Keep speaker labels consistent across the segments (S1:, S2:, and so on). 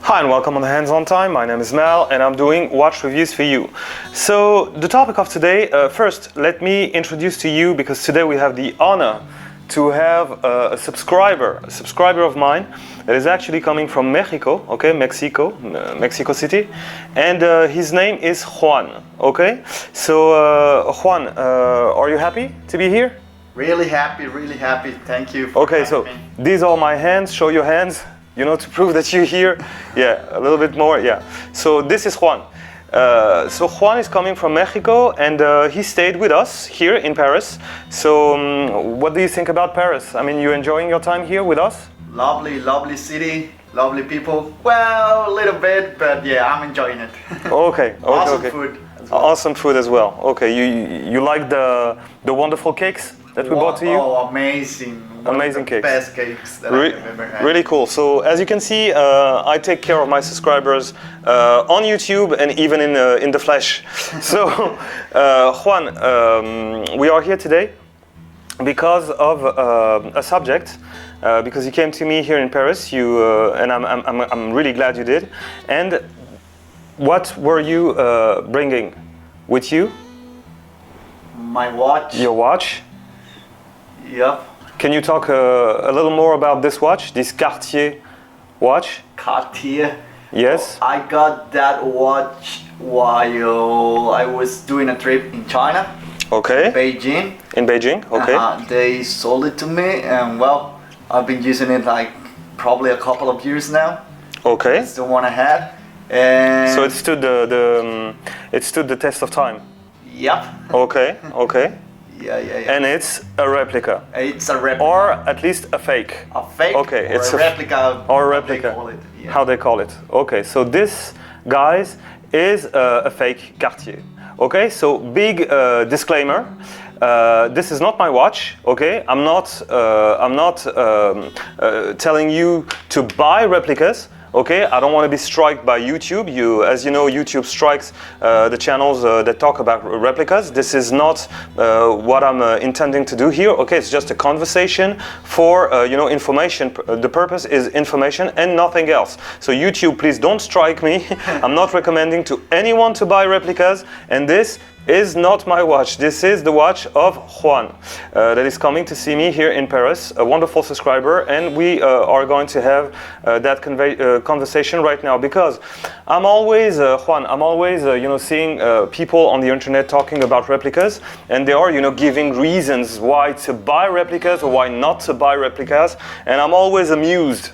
S1: Hi and welcome on the Hands-On Time. My name is Mel and I'm doing watch reviews for you. So the topic of today, first let me introduce to you, because today we have the honor to have a subscriber of mine that is actually coming from Mexico, okay, Mexico City, and his name is Juan, okay? So Juan, are you happy to be here?
S2: Really happy, thank you for
S1: Okay, so
S2: me.
S1: these are my hands, show your hands, you know, to prove that you're here. Yeah, a little bit more, yeah. So this is Juan. So Juan is coming from Mexico and he stayed with us here in Paris. So what do you think about Paris? I mean, you enjoying your time here with us?
S2: Lovely city, lovely people. Well, a little bit, but yeah, I'm enjoying it.
S1: Okay,
S2: Awesome
S1: okay.
S2: food as well.
S1: Awesome food as well. Okay, you like the wonderful cakes that we brought to you?
S2: Oh, amazing.
S1: Amazing cakes.
S2: Best cakes that I've ever had.
S1: Really cool. So as you can see, I take care of my subscribers on YouTube and even in the flesh. So Juan, we are here today because of a subject. Because you came to me here in Paris, and I'm really glad you did. And what were you bringing with you?
S2: My watch.
S1: Your watch.
S2: Yep.
S1: Can you talk a little more about this watch, this Cartier watch?
S2: Cartier.
S1: Yes.
S2: I got that watch while I was doing a trip in China.
S1: Okay.
S2: Beijing.
S1: In Beijing. Okay.
S2: They sold it to me, and well, I've been using it like probably a couple of years now.
S1: Okay.
S2: It's the one I had. And
S1: So it stood the test of time.
S2: Yep.
S1: Okay. Okay.
S2: Yeah.
S1: And it's a replica,
S2: It's a replica.
S1: or at least a fake.
S2: A fake.
S1: Okay,
S2: Or
S1: it's
S2: a replica.
S1: Or a
S2: They
S1: replica.
S2: call it. Yeah.
S1: How they call it. Okay. So this, guys, is a fake Cartier. Okay. So big disclaimer. This is not my watch. Okay. I'm not telling you to buy replicas. Okay, I don't want to be struck by YouTube. As you know, YouTube strikes the channels that talk about replicas. This is not what I'm intending to do here. Okay, it's just a conversation for information. The purpose is information and nothing else. So YouTube, please don't strike me. I'm not recommending to anyone to buy replicas, and this is not my watch. This is the watch of Juan that is coming to see me here in Paris, a wonderful subscriber, and we are going to have that conversation right now, because I'm always, Juan, I'm always seeing people on the internet talking about replicas, and they are giving reasons why to buy replicas or why not to buy replicas, and I'm always amused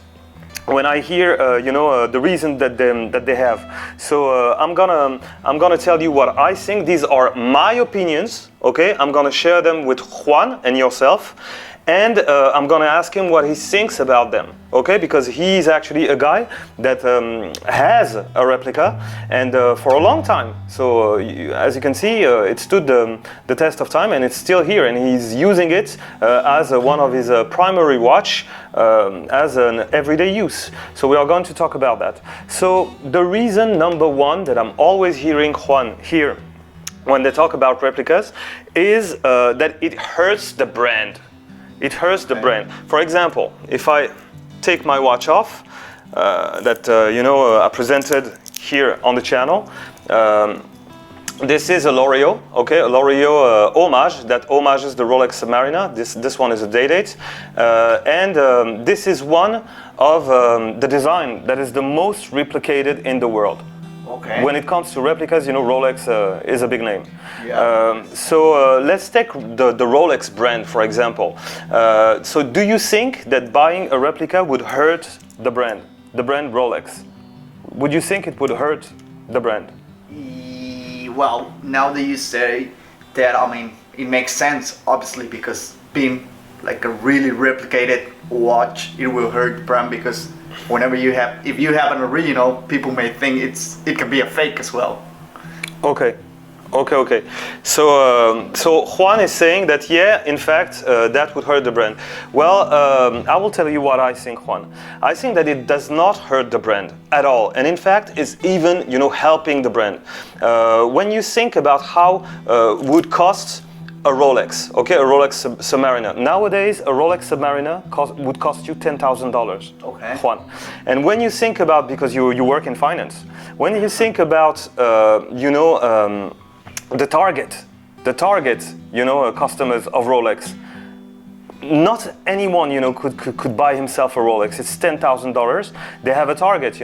S1: when I hear the reason that they have. So I'm gonna tell you what I think. These are my opinions. Okay, I'm gonna share them with Juan and yourself, and I'm gonna ask him what he thinks about them. Okay, because he's actually a guy that has a replica, and for a long time. So as you can see, it stood the test of time, and it's still here, and he's using it as one of his primary watch as an everyday use. So we are going to talk about that. So the reason number one that I'm always hearing Juan here when they talk about replicas is that it hurts the brand. It hurts the brand. For example, if I take my watch off I presented here on the channel. This is a Loriot, okay, a Loriot homage that homages the Rolex Submariner. This one is a day-date, and this is one of the design that is the most replicated in the world.
S2: Okay.
S1: When it comes to replicas, Rolex is a big name.
S2: Yeah.
S1: So let's take the Rolex brand, for example. So do you think that buying a replica would hurt the brand Rolex? Would you think it would hurt the brand?
S2: Well, now that you say that, I mean, it makes sense, obviously, because being like a really replicated watch, it will hurt the brand, because whenever if you have an original, people may think it can be a fake as well.
S1: Okay. So Juan is saying that, yeah, in fact, that would hurt the brand. Well, I will tell you what I think, Juan. I think that it does not hurt the brand at all, and in fact, is even helping the brand. When you think about how would cost a Rolex, okay, a Rolex Submariner. Nowadays, a Rolex Submariner would cost you $10,000,
S2: Okay.
S1: Juan. And when you think about, because you work in finance, when you think about, the target, customers of Rolex, not anyone, could buy himself a Rolex. It's $10,000. They have a target,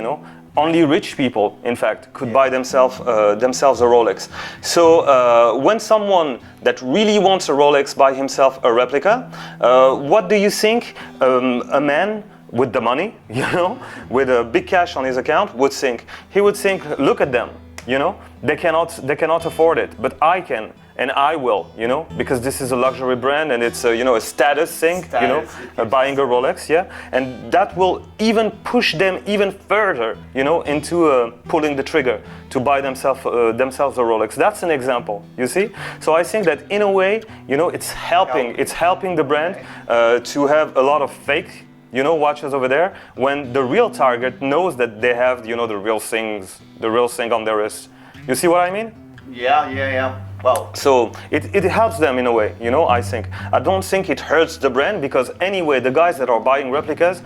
S1: Only rich people, in fact, could buy themselves a Rolex. So when someone that really wants a Rolex buy himself a replica, what do you think a man with the money, with a big cash on his account would think? He would think, look at them, they cannot afford it, but I can. And I will, because this is a luxury brand and it's a status thing, buying a Rolex, yeah, and that will even push them even further, into pulling the trigger to buy themselves a Rolex. That's an example, you see. So I think that in a way, it's helping the brand to have a lot of fake, watches over there, when the real target knows that they have, the real thing on their wrist. You see what I mean?
S2: Yeah. Well,
S1: so it helps them in a way, I think. I don't think it hurts the brand, because anyway, the guys that are buying replicas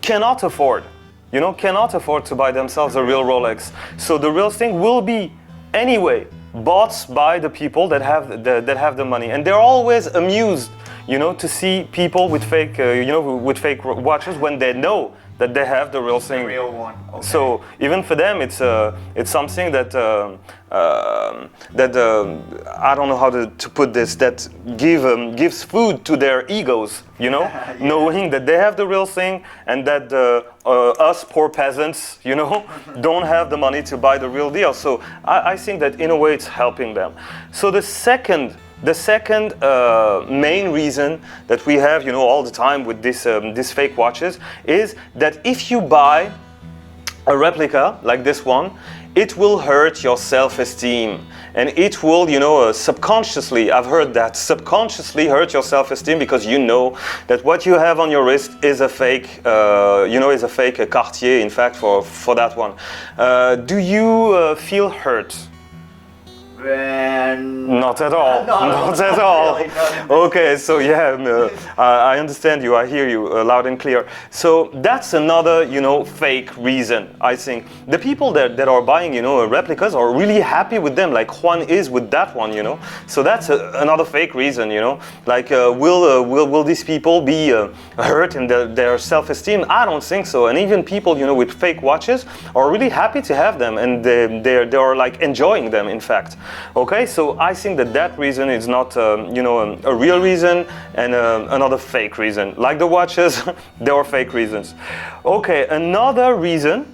S1: cannot afford to buy themselves a real Rolex. So the real thing will be anyway bought by the people that have the money, and they're always amused, to see people with fake, with fake watches when they know that they have the real thing.
S2: The real one. Okay.
S1: So even for them, it's something that I don't know how to put this. That gives food to their egos,
S2: Yeah.
S1: knowing that they have the real thing, and that us poor peasants, don't have the money to buy the real deal. So I think that in a way it's helping them. So the second main reason that we have, all the time with these fake watches, is that if you buy a replica like this one, it will hurt your self-esteem, and it will, subconsciously, I've heard that, subconsciously hurt your self-esteem, because that what you have on your wrist is a fake, is a fake Cartier, in fact, for that one. Do you feel hurt? Not at all. Not at all.
S2: Really, not
S1: Okay, so yeah, I understand you. I hear you loud and clear. So that's another, fake reason. I think the people that are buying, replicas are really happy with them, like Juan is with that one, So that's another fake reason, Like, will these people be hurt in their self-esteem? I don't think so. And even people, with fake watches are really happy to have them, and they are like enjoying them, in fact. Okay, so I think that reason is not, a real reason, and another fake reason. Like the watches, they are fake reasons. Okay, another reason,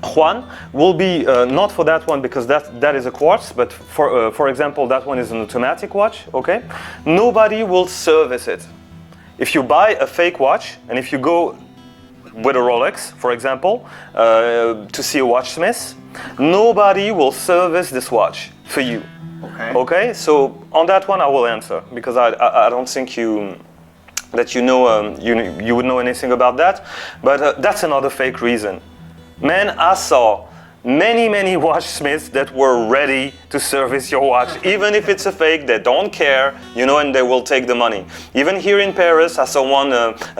S1: Juan, will be not for that one, because that is a quartz, but for example, that one is an automatic watch. Okay, nobody will service it. If you buy a fake watch, and if you go with a Rolex, for example, to see a watchsmith, nobody will service this watch for you. Okay. So on that one, I will answer, because I don't think you would know anything about that. But that's another fake reason. Man, I saw many watchsmiths that were ready to service your watch, even if it's a fake. They don't care, and they will take the money. Even here in Paris, I saw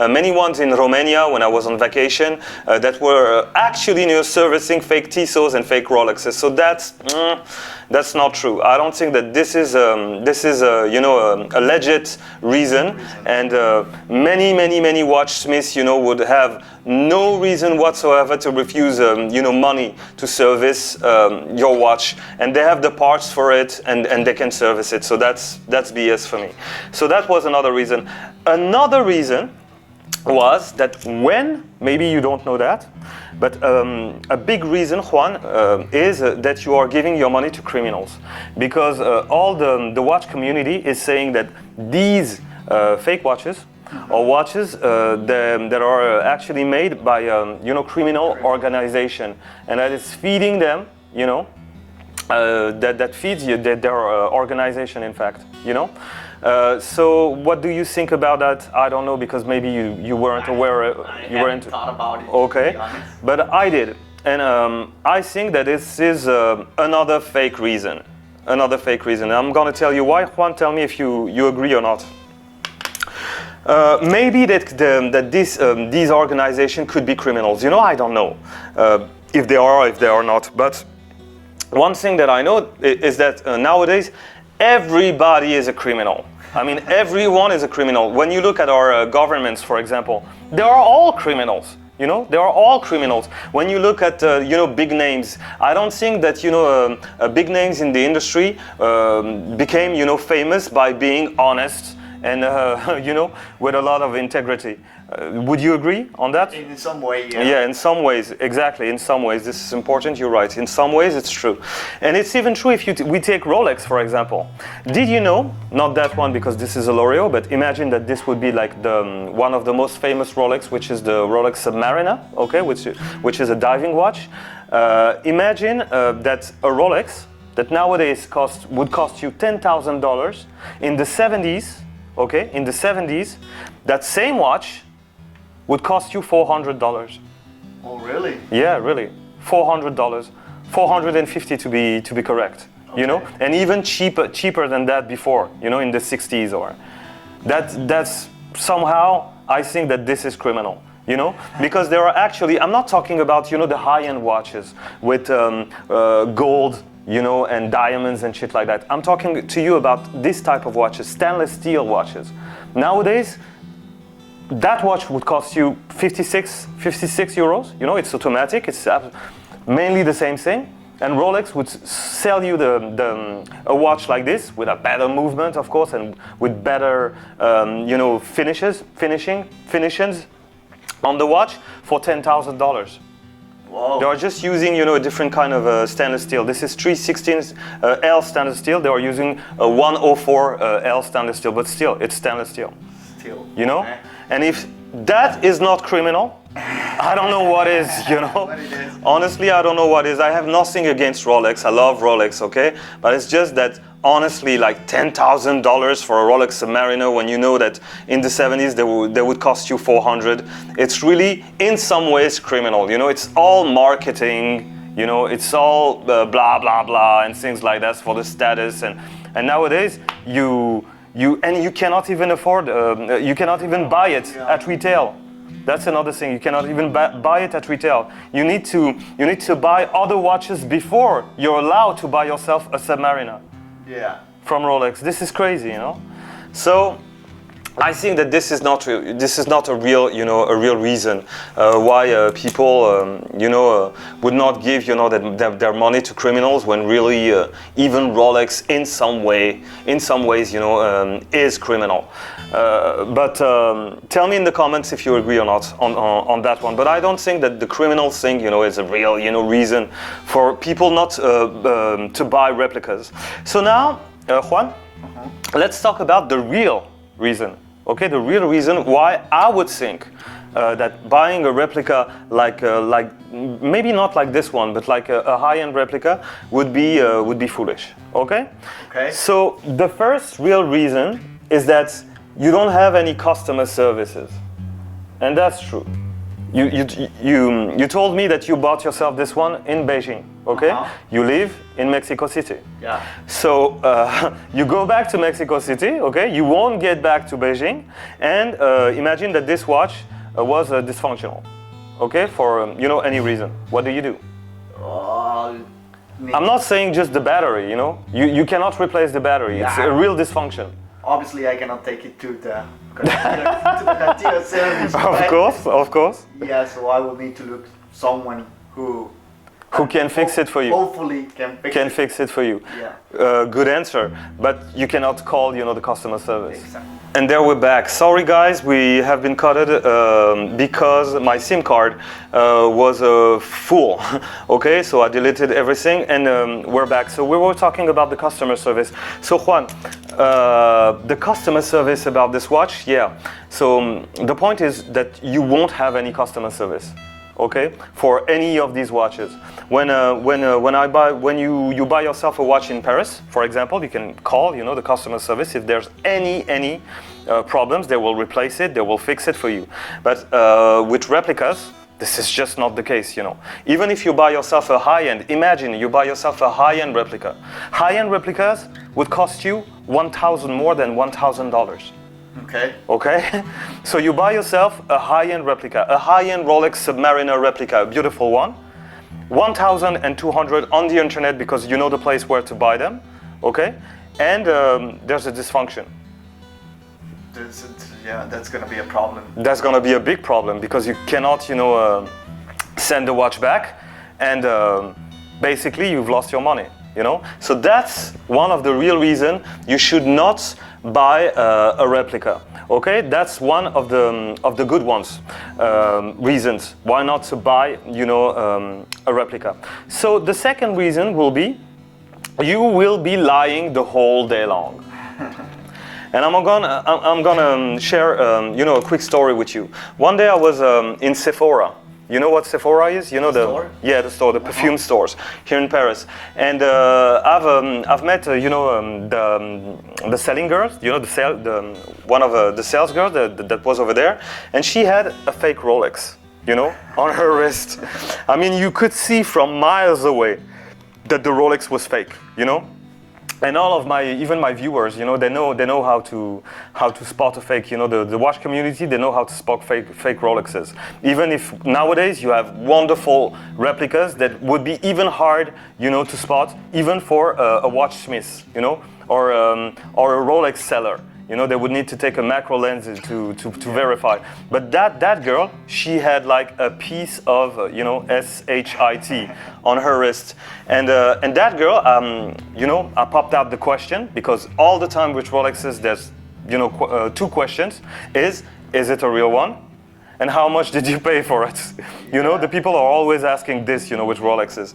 S1: many ones in Romania when I was on vacation, that were actually servicing fake Tissot's and fake Rolexes. So that's not true. I don't think that this is a legit reason, and many watchsmiths would have no reason whatsoever to refuse money to service your watch, and they have the parts for it, and they can service it. So that's BS for me. So that was another reason. Another reason was that when, maybe you don't know that, but a big reason, Juan, is that you are giving your money to criminals, because all the watch community is saying that these fake watches or watches that are actually made by criminal organization, and that is feeding them, that feeds their organization, in fact, So what do you think about that? I don't know, because maybe you weren't aware.
S2: You weren't thought about it.
S1: Okay, but I did, and I think that this is another fake reason. another fake reason. I'm going to tell you why. Juan, tell me if you agree or not. Maybe that these organizations could be criminals. You know, I don't know if they are or if they are not. But one thing that I know is that nowadays everybody is a criminal. I mean, everyone is a criminal. When you look at our governments, for example, they are all criminals. You know, they are all criminals. When you look at, big names, I don't think that, big names in the industry became, famous by being honest and, with a lot of integrity. Would you agree on that?
S2: In some way, yeah.
S1: Yeah, in some ways, exactly. In some ways, this is important. You're right. In some ways, it's true, and it's even true if we take Rolex, for example. Did you know? Not that one because this is a L'Oreal, but imagine that this would be like the one of the most famous Rolex, which is the Rolex Submariner. Okay, which is a diving watch. Imagine that a Rolex that nowadays would cost you $10,000 in the 70s. Okay, in the 70s, that same watch would cost you $400.
S2: Oh, really?
S1: Yeah, really. $400. $450 to be correct. Okay. You know, and even cheaper than that before, in the 60s or that's somehow I think that this is criminal. Because there are actually, I'm not talking about, the high-end watches with gold, and diamonds and shit like that. I'm talking to you about this type of watches, stainless steel watches. Nowadays, that watch would cost you 56 euros. It's automatic. It's mainly the same thing. And Rolex would sell you a watch like this with a better movement, of course, and with better, finishes on the watch for $10,000.
S2: Whoa.
S1: They are just using, a different kind of stainless steel. This is 316 L stainless steel. They are using a 104 L stainless steel, but still, it's stainless steel.
S2: Still.
S1: Okay. And if that is not criminal, I don't know what is,
S2: What it is.
S1: Honestly, I don't know what is. I have nothing against Rolex. I love Rolex, okay? But it's just that, honestly, like $10,000 for a Rolex Submariner when you know that in the 70s they would cost you $400. It's really, in some ways, criminal. It's all marketing. It's all blah, blah, blah, and things like that for the status. And nowadays, you cannot even afford, you cannot even buy it at retail. That's another thing. You cannot even buy it at retail. You need to buy other watches before you're allowed to buy yourself a Submariner.
S2: Yeah.
S1: From Rolex. This is crazy, So I think that this is not a real reason why people would not give their money to criminals when really even Rolex in some ways is criminal. But tell me in the comments if you agree or not on that one. But I don't think that the criminal thing is a real reason for people not to buy replicas. So now, Juan, let's talk about the real reason. Okay, the real reason why I would think that buying a replica like maybe not like this one, but like a high-end replica would be foolish. Okay.
S2: Okay.
S1: So the first real reason is that you don't have any customer services, and that's true. You told me that you bought yourself this one in Beijing. Okay, You live in Mexico City.
S2: Yeah.
S1: So you go back to Mexico City. Okay, you won't get back to Beijing, and imagine that this watch was dysfunctional. Okay, for any reason. What do? I'm not saying just the battery. You cannot replace the battery. It's a real dysfunction.
S2: Obviously, I cannot take it to the Cartier service.
S1: Of course.
S2: Yeah, so I will need to look someone who
S1: can fix it for you.
S2: Hopefully can
S1: fix it for you.
S2: Yeah.
S1: Good answer. But you cannot call, the customer service.
S2: Exactly.
S1: And there we're back. Sorry guys, we have been cutted because my SIM card was full. Okay, so I deleted everything and we're back. So we were talking about the customer service. So Juan, the customer service about this watch, yeah. So the point is that you won't have any customer service. Okay, for any of these watches. When you buy yourself a watch in Paris, for example, you can call the customer service. If there's any problems, they will replace it, they will fix it for you. But with replicas, This is just not the case, you know. Even if you buy yourself a high-end, imagine you buy yourself a high-end replica. High-end replicas would cost you $1,000 more than $1,000.
S2: Okay.
S1: Okay? So you buy yourself a high-end replica, a high-end Rolex Submariner replica, a beautiful one. 1,200 on the internet because you know the place where to buy them. Okay? And there's a dysfunction.
S2: Yeah, that's gonna be a problem.
S1: That's gonna be a big problem because you cannot, you know, send the watch back, and basically you've lost your money. You know, so that's one of the real reason you should not buy a replica. Okay, that's one of the good ones reasons why not to buy, you know, a replica. So the second reason will be you will be lying the whole day long. And I'm gonna share you know, a quick story with you. One day I was in Sephora. You know what Sephora is? You know the
S2: store?
S1: Yeah, the store, the perfume stores here in Paris. And I've met you know, the selling girls. You know, one of the sales girls that was over there, and she had a fake Rolex, you know, on her wrist. I mean, you could see from miles away that the Rolex was fake, you know. And all of even my viewers, you know, they know how to spot a fake. You know, the watch community, they know how to spot fake Rolexes. Even if nowadays you have wonderful replicas that would be even hard, you know, to spot, even for a watchsmith, you know, or a Rolex seller. You know, they would need to take a macro lens to verify. But that girl, she had like a piece of, you know, SHIT on her wrist. And that girl, you know, I popped out the question, because all the time with Rolexes, there's, you know, two questions. Is it a real one? And how much did you pay for it? You know, the people are always asking this, you know, with Rolexes.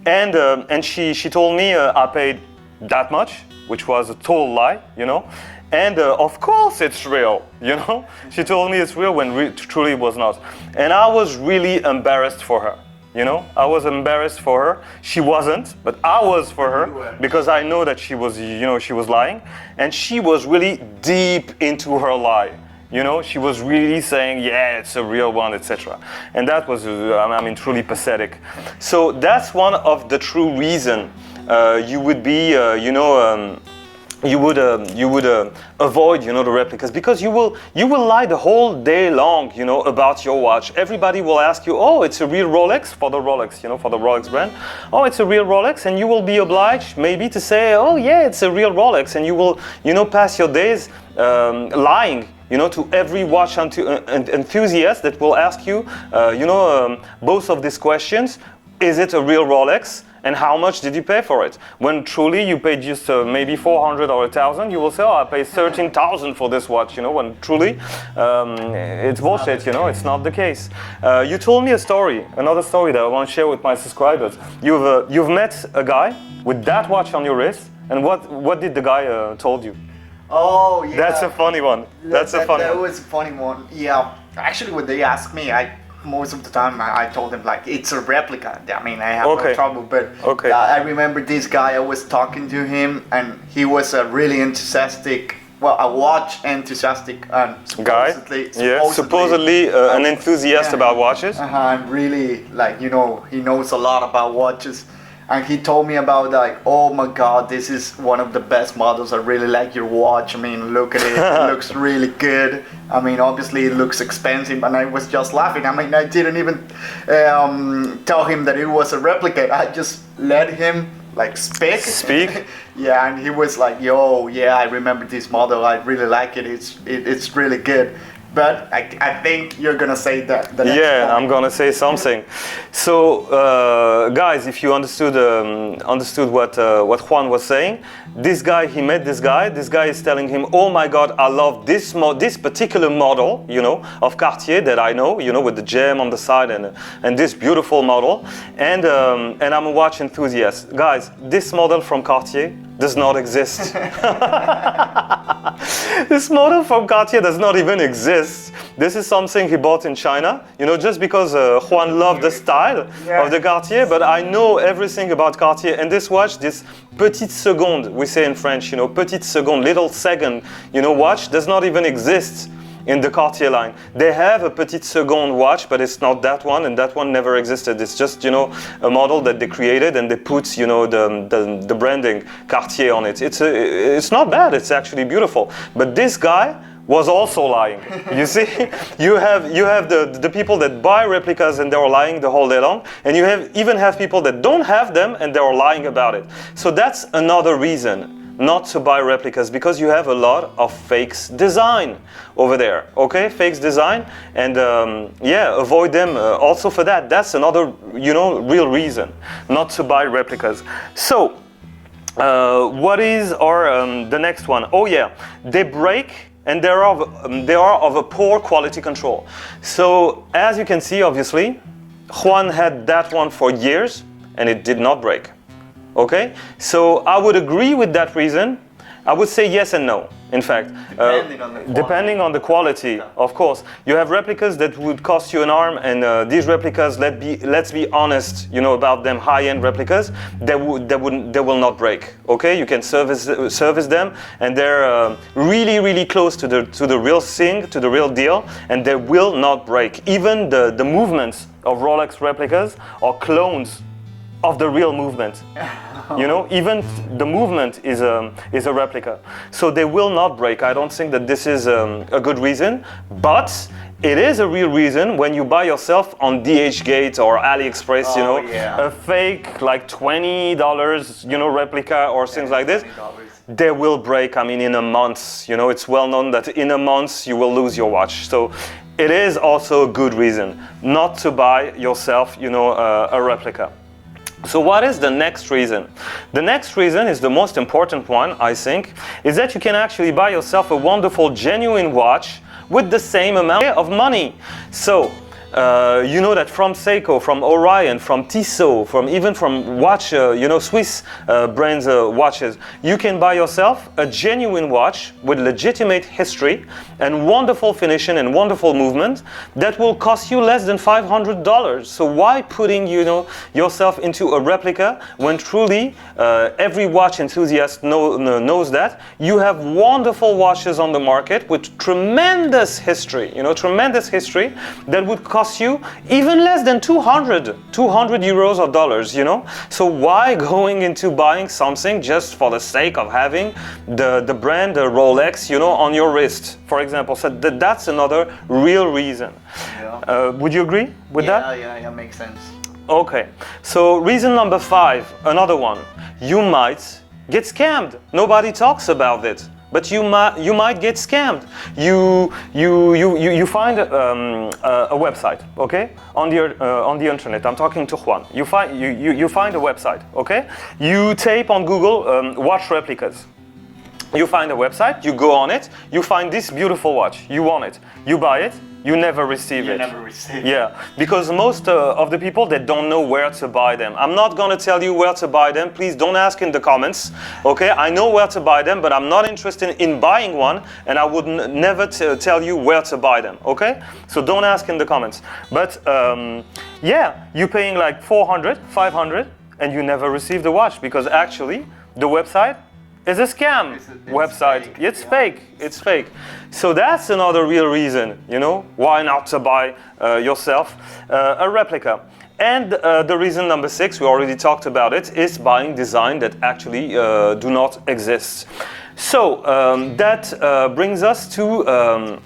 S1: And she told me I paid that much, which was a total lie, you know. And of course it's real, you know. She told me it's real when truly it was not. And I was really embarrassed for her, you know. I was embarrassed for her. She wasn't, but I was for her, because I know that she was, you know, she was lying. And she was really deep into her lie. You know, she was really saying, yeah, it's a real one, etc. And that was, I mean, truly pathetic. So that's one of the true reason you would be, you know, you would avoid, you know, the replicas, because you will lie the whole day long, you know, about your watch. Everybody will ask you, oh, it's a real Rolex, for the Rolex, you know, for the Rolex brand. Oh, it's a real Rolex, and you will be obliged maybe to say, oh yeah, it's a real Rolex, and you will, you know, pass your days lying, you know, to every watch enthusiast that will ask you, you know, both of these questions. Is it a real Rolex? And how much did you pay for it? When truly you paid just maybe 400 or 1,000, you will say, oh, I paid 13,000 for this watch, you know, when truly it's bullshit, you know, it's not the case. You told me another story that I want to share with my subscribers. You've met a guy with that watch on your wrist, and what did the guy told you?
S2: Oh, yeah.
S1: That's a funny one. That
S2: was a funny one. Yeah. Actually, when they asked me, most of the time I told them like it's a replica. I mean, I have no trouble, but I remember this guy. I was talking to him, and he was a really enthusiastic, well, a watch enthusiastic
S1: guy. Supposedly an enthusiast about watches.
S2: And really, like, you know, he knows a lot about watches. And he told me about, like, oh my god, this is one of the best models. I really like your watch. I mean, look at it. It looks really good. I mean, obviously it looks expensive, and I was just laughing. I mean, I didn't even tell him that it was a replica. I just let him, like, speak. Yeah, and he was like, yo, yeah, I remember this model. I really like it. It's really good. But I think you're gonna say that.
S1: Yeah, I'm gonna say something. So, guys, if you understood what Juan was saying, this guy, he met this guy. This guy is telling him, "Oh my God, I love this particular model, you know, of Cartier that I know, you know, with the gem on the side and this beautiful model. And I'm a watch enthusiast, guys. This model from Cartier does not exist. This model from Cartier does not even exist. This is something he bought in China, you know, just because Juan loved the style of the Cartier, but I know everything about Cartier. And this watch, this petite seconde, we say in French, you know, petite seconde, little second, you know, watch, does not even exist in the Cartier line. They have a Petite Seconde watch, but it's not that one, and that one never existed. It's just, you know, a model that they created, and they put, you know, the branding Cartier on it. It's not bad. It's actually beautiful. But this guy was also lying. You see, you have the people that buy replicas and they're lying the whole day long, and you even have people that don't have them and they're lying about it. So that's another reason not to buy replicas, because you have a lot of fakes design over there. Okay, fakes design, and yeah, avoid them also for that. That's another, you know, real reason not to buy replicas. So what is our the next one? Oh yeah, they break. And they are of a poor quality control. So as you can see, obviously, Juan had that one for years and it did not break. Okay? So I would agree with that reason. I would say yes and no. In fact, depending on the quality, of course. You have replicas that would cost you an arm, and these replicas, let's be honest, you know, about them, high-end replicas, they will not break. Okay, you can service them, and they're really, really close to the real thing, to the real deal, and they will not break. Even the movements of Rolex replicas are clones of the real movement. You know, even the movement is a replica. So they will not break. I don't think that this is a good reason, but it is a real reason when you buy yourself on DHgate or AliExpress, you know, a fake like $20, you know, replica or things like this. They will break, I mean, in a month. You know, it's well known that in a month you will lose your watch. So it is also a good reason not to buy yourself, you know, a replica. So what is the next reason? The next reason is the most important one, I think, is that you can actually buy yourself a wonderful, genuine watch with the same amount of money. So, you know that from Seiko, from Orion, from Tissot, even from watch, you know, Swiss brands watches, you can buy yourself a genuine watch with legitimate history and wonderful finishing and wonderful movement that will cost you less than $500. So why putting, you know, yourself into a replica when truly every watch enthusiast knows that you have wonderful watches on the market with tremendous history, you know, tremendous history that would cost you even less than 200 euros or dollars, you know. So why going into buying something just for the sake of having the brand Rolex, you know, on your wrist, for example? So that's another real reason. Yeah. Would you agree with that?
S2: Yeah, makes sense.
S1: Okay, so reason number 5, another one. You might get scammed. Nobody talks about it. But you might get scammed. You find a website, okay, on the internet. I'm talking to Juan. You find a website, okay. You type on Google watch replicas. You find a website. You go on it. You find this beautiful watch. You want it. You buy it. You never receive it. Yeah, because most of the people, they don't know where to buy them. I'm not going to tell you where to buy them. Please don't ask in the comments. Okay, I know where to buy them, but I'm not interested in buying one, and I would never tell you where to buy them. Okay, so don't ask in the comments. But yeah, you're paying like 400, 500, and you never receive the watch because actually the website is a scam website. Fake. It's fake. It's fake. So that's another real reason, you know, why not to buy yourself a replica. And the reason number 6, we already talked about it, is buying design that actually do not exist. So that brings us to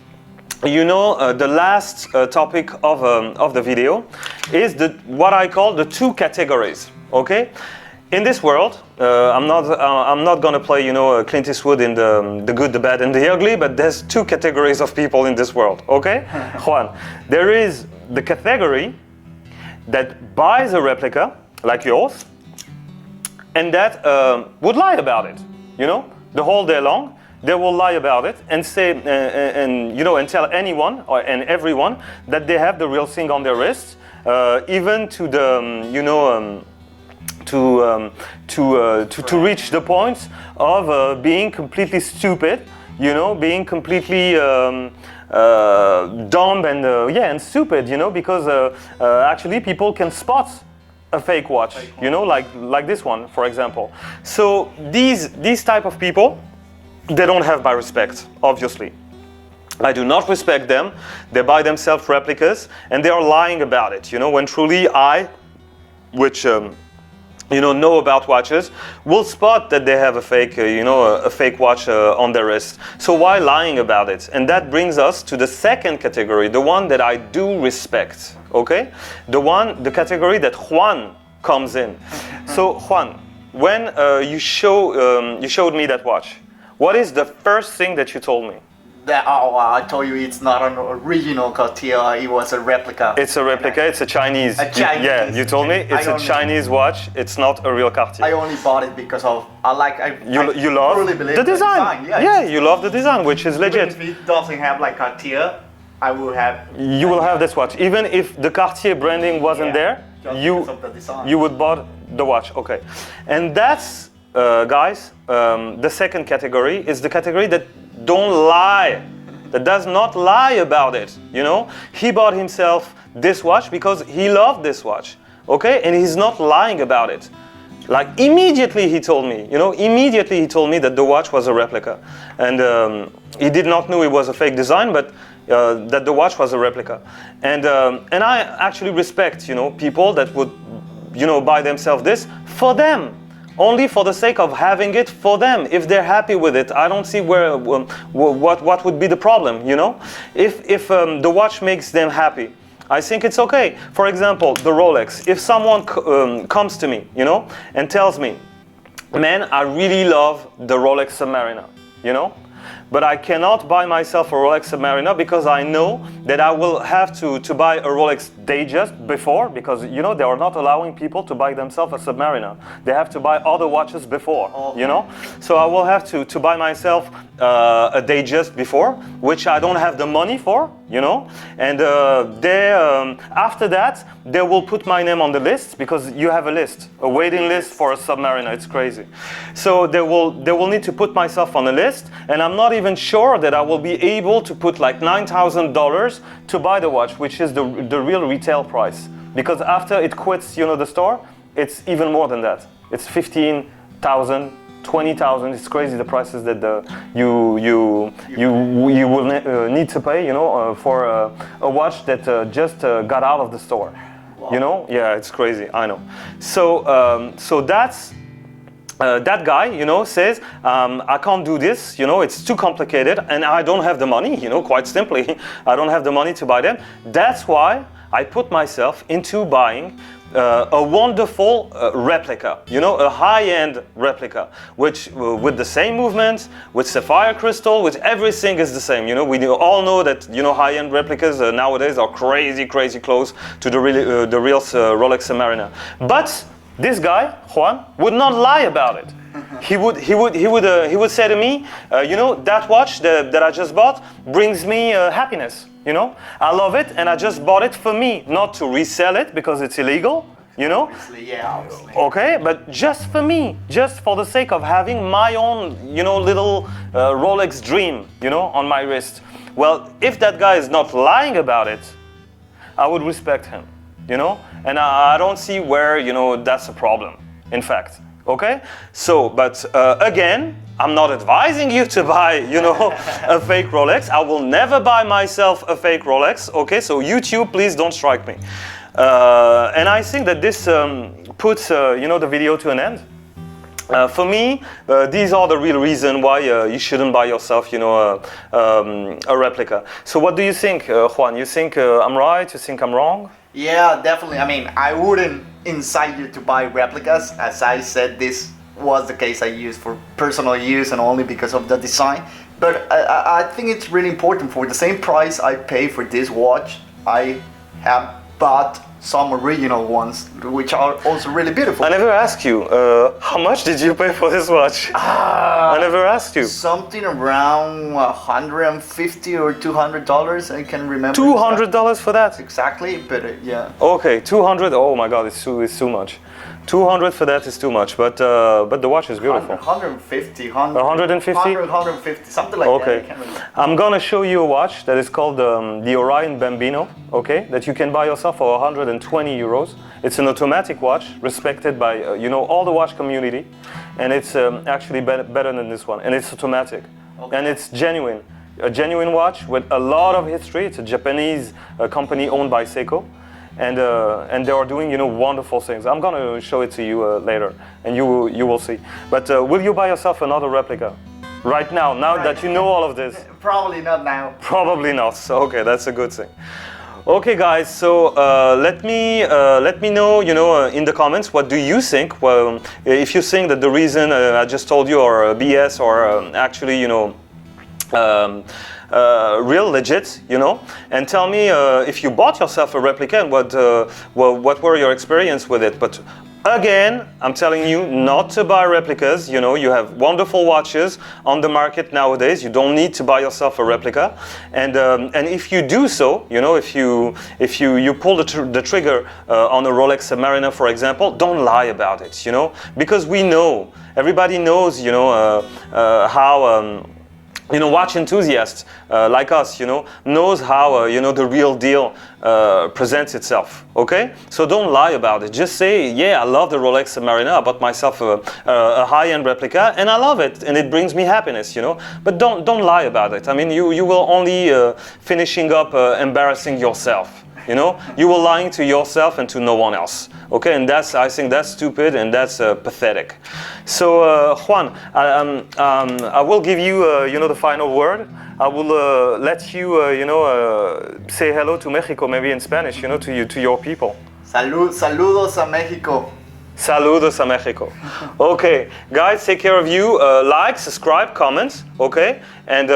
S1: you know, the last topic of the video is what I call the 2 categories. Okay. In this world, I'm not gonna play, you know, Clint Eastwood in the good, the bad, and the ugly, but there's 2 categories of people in this world, okay? Juan, there is the category that buys a replica, like yours, and that would lie about it, you know? The whole day long, they will lie about it and say, and you know, and tell anyone and everyone that they have the real thing on their wrist, even to the, you know, to reach the point of being completely stupid, you know, being completely dumb and and stupid, you know, because actually people can spot a fake watch, you know, like this one, for example. So these type of people, they don't have my respect, obviously. I do not respect them. They buy themselves replicas, and they are lying about it. You know, when truly I, which know about watches, will spot that they have a fake, a fake watch on their wrist. So why lying about it? And that brings us to the second category, the one that I do respect. Okay, the category that Juan comes in. So Juan, when you showed me that watch, what is the first thing that you told me?
S2: I told you it's not an original Cartier, it was a replica.
S1: It's a replica, it's a Chinese.
S2: Chinese.
S1: You told me it's a Chinese watch, it's not a real Cartier.
S2: I only bought it because of,
S1: you love
S2: really believe
S1: the design.
S2: Yeah,
S1: you love the design, which is legit.
S2: Even if it doesn't have like Cartier, I will have.
S1: You will have this watch. Even if the Cartier branding wasn't there, you would bought the watch. Okay. And that's, guys, the second category is the category that don't lie, that does not lie about it. You know, he bought himself this watch because he loved this watch, okay, and he's not lying about it. Like immediately he told me, that the watch was a replica, and he did not know it was a fake design, but that the watch was a replica, and I actually respect, people that would, buy themselves this for them. Only for the sake of having it for them. If they're happy with it, I don't see what would be the problem, If the watch makes them happy, I think it's okay. For example, the Rolex. If someone comes to me, and tells me, man, I really love the Rolex Submariner, but I cannot buy myself a Rolex Submariner because I know that I will have to buy a Rolex Datejust before, because they are not allowing people to buy themselves a Submariner. They have to buy other watches before, So I will have to buy myself a Datejust before, which I don't have the money for, And after that, they will put my name on the list, because you have a list, a waiting list for a Submariner. It's crazy. So they will need to put myself on the list, and I'm not even sure that I will be able to put like $9,000 to buy the watch, which is the real retail price. Because after it quits, the store, it's even more than that. It's 15,000, 20,000. It's crazy the prices that you will need to pay, for a watch that just got out of the store. Wow. Yeah, it's crazy. I know. So that's. That guy, says, I can't do this, it's too complicated, and I don't have the money, quite simply. I don't have the money to buy them. That's why I put myself into buying a wonderful replica, a high-end replica, which with the same movements, with sapphire crystal, with everything is the same. We all know that high-end replicas nowadays are crazy close to the real Rolex Submariner. But this guy, Juan, would not lie about it. He would say to me, that watch that I just bought brings me happiness. I love it, and I just bought it for me, not to resell it because it's illegal.
S2: Obviously, yeah, obviously.
S1: Okay, but just for me, just for the sake of having my own, little Rolex dream, on my wrist. Well, if that guy is not lying about it, I would respect him. And I don't see where, that's a problem, in fact, okay? So, but again, I'm not advising you to buy, a fake Rolex. I will never buy myself a fake Rolex, okay? So YouTube, please don't strike me. And I think that this puts, the video to an end. For me, these are the real reason why you shouldn't buy yourself, a replica. So what do you think, Juan? You think I'm right? You think I'm wrong?
S2: Yeah, definitely. I mean, I wouldn't incite you to buy replicas. As I said, this was the case I used for personal use and only because of the design. But I think it's really important. For the same price I pay for this watch, I have bought some original ones, which are also really beautiful.
S1: I never asked you, how much did you pay for this watch? I never asked you.
S2: Something around $150 or $200, I can remember.
S1: $200 for that?
S2: Exactly, but yeah.
S1: Okay, 200, oh my God, it's too much. 200 for that is too much, but the watch is beautiful.
S2: 150,
S1: 150,
S2: something like that. I can't remember.
S1: I'm gonna show you a watch that is called the Orion Bambino, okay, that you can buy yourself for 120 euros. It's an automatic watch, respected by all the watch community, and it's actually better than this one, and it's automatic, okay. And it's genuine. a genuine watch with a lot of history. It's a Japanese company owned by Seiko, and they are doing wonderful things. I'm gonna show it to you later, and you will see. But will you buy yourself another replica right now? Now that you know all of this?
S2: Probably not now.
S1: Probably not. So, okay, that's a good thing. Okay, guys. So let me know, in the comments, what do you think? Well, if you think that the reason I just told you are BS or actually, real legit, and tell me if you bought yourself a replica and what were your experience with it. But again, I'm telling you not to buy replicas. You have wonderful watches on the market nowadays. You don't need to buy yourself a replica. And if you do so, if you pull the trigger on a Rolex Submariner, for example, don't lie about it. Because everybody knows, how. Watch enthusiasts like us, knows how, the real deal presents itself, okay? So don't lie about it. Just say, yeah, I love the Rolex Submariner. I bought myself a high-end replica, and I love it, and it brings me happiness, But don't lie about it. I mean, you will only finishing up embarrassing yourself. You were lying to yourself and to no one else. Okay, and I think that's stupid and that's pathetic. So Juan, I will give you, the final word. I will let you, say hello to Mexico, maybe in Spanish, to your people.
S2: Saludos a Mexico.
S1: Saludos a Mexico. Okay, guys, take care of you. Like, subscribe, comment. Okay, and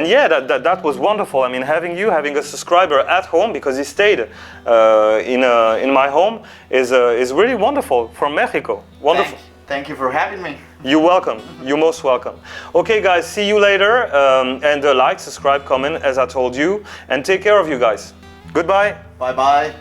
S1: yeah, that was wonderful. I mean, having a subscriber at home because he stayed in my home is really wonderful from Mexico. Wonderful.
S2: Thank you for having me.
S1: You're welcome. You're most welcome. Okay, guys, see you later. And like, subscribe, comment, as I told you, and take care of you guys. Goodbye.
S2: Bye bye.